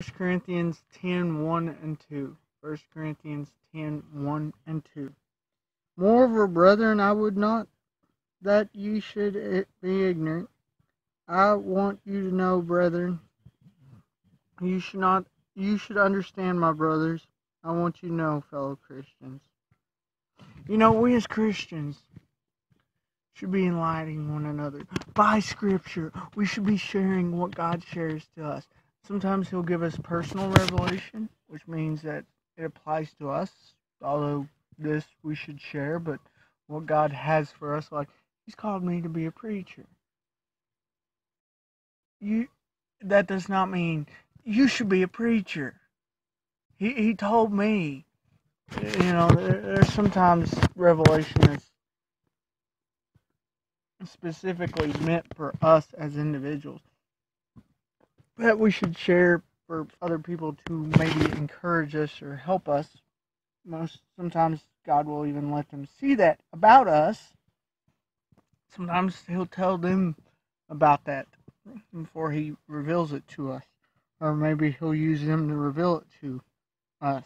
1 Corinthians 10:1 and 2. 1 Corinthians 10:1 and 2. Moreover, brethren, I would not that ye should be ignorant. I want you to know, brethren, you should understand, my brothers. I want you to know, fellow Christians. You know, we as Christians should be enlightening one another by Scripture. We should be sharing what God shares to us. Sometimes He'll give us personal revelation, which means that it applies to us, although this we should share, but what God has for us, like He's called me to be a preacher. That does not mean you should be a preacher. He told me, there's sometimes revelation that's specifically meant for us as individuals that we should share for other people to maybe encourage us or help us. Sometimes God will even let them see that about us. Sometimes He'll tell them about that before He reveals it to us. Or maybe He'll use them to reveal it to us.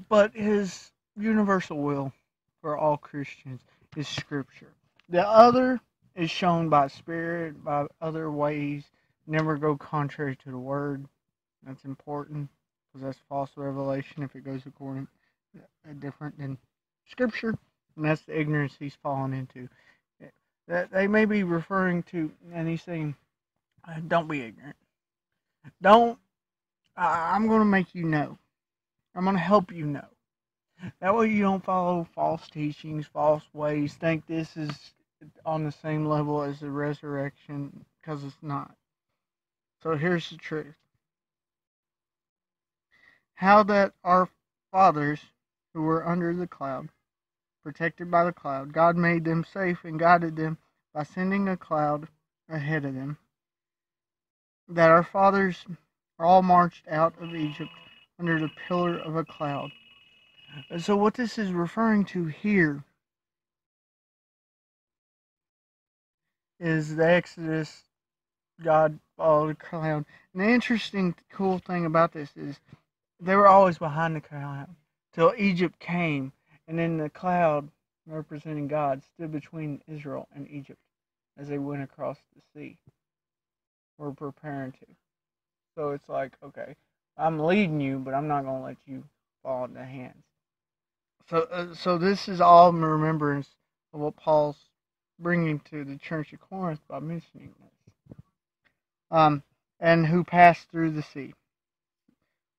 But His universal will for all Christians is Scripture. The other is shown by Spirit, by other ways. Never go contrary to the Word. That's important, because that's false revelation if it goes according different than Scripture, and that's the ignorance he's fallen into. That they may be referring to, and he's saying, "Don't be ignorant. Don't. I'm going to make you know. I'm going to help you know. That way you don't follow false teachings, false ways. Think this is on the same level as the resurrection, because it's not. So here's the truth. How that our fathers who were under the cloud, protected by the cloud, God made them safe and guided them by sending a cloud ahead of them. That our fathers all marched out of Egypt under the pillar of a cloud." And so what this is referring to here is the Exodus. God followed the cloud. And the interesting, cool thing about this is they were always behind the cloud till Egypt came, and then the cloud, representing God, stood between Israel and Egypt as they went across the sea. We're preparing to. So it's like, okay, I'm leading you, but I'm not going to let you fall into hands. So this is all in remembrance of what Paul's bringing to the church of Corinth by mentioning this. And who passed through the sea,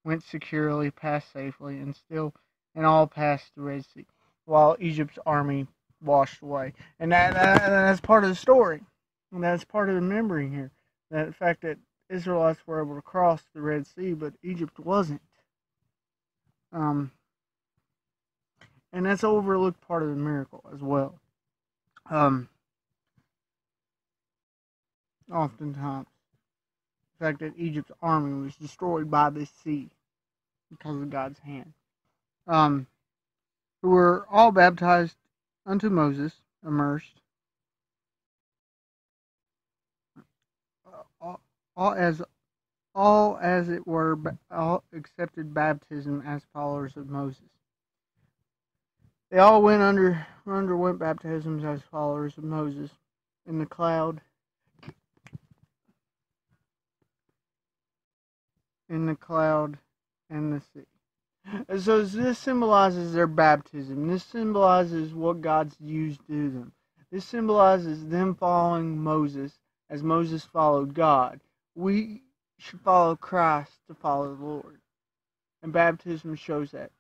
went securely, passed safely, and all passed the Red Sea, while Egypt's army washed away. And that's part of the story. And that's part of the memory here. The fact that Israelites were able to cross the Red Sea, but Egypt wasn't. And that's an overlooked part of the miracle as well. Oftentimes, the fact that Egypt's army was destroyed by this sea because of God's hand. Who were all baptized unto Moses, immersed, all as it were, all accepted baptism as followers of Moses. They all underwent baptisms as followers of Moses in the cloud, and the sea. And so this symbolizes their baptism. This symbolizes what God's used to do them. This symbolizes them following Moses as Moses followed God. We should follow Christ to follow the Lord. And baptism shows that.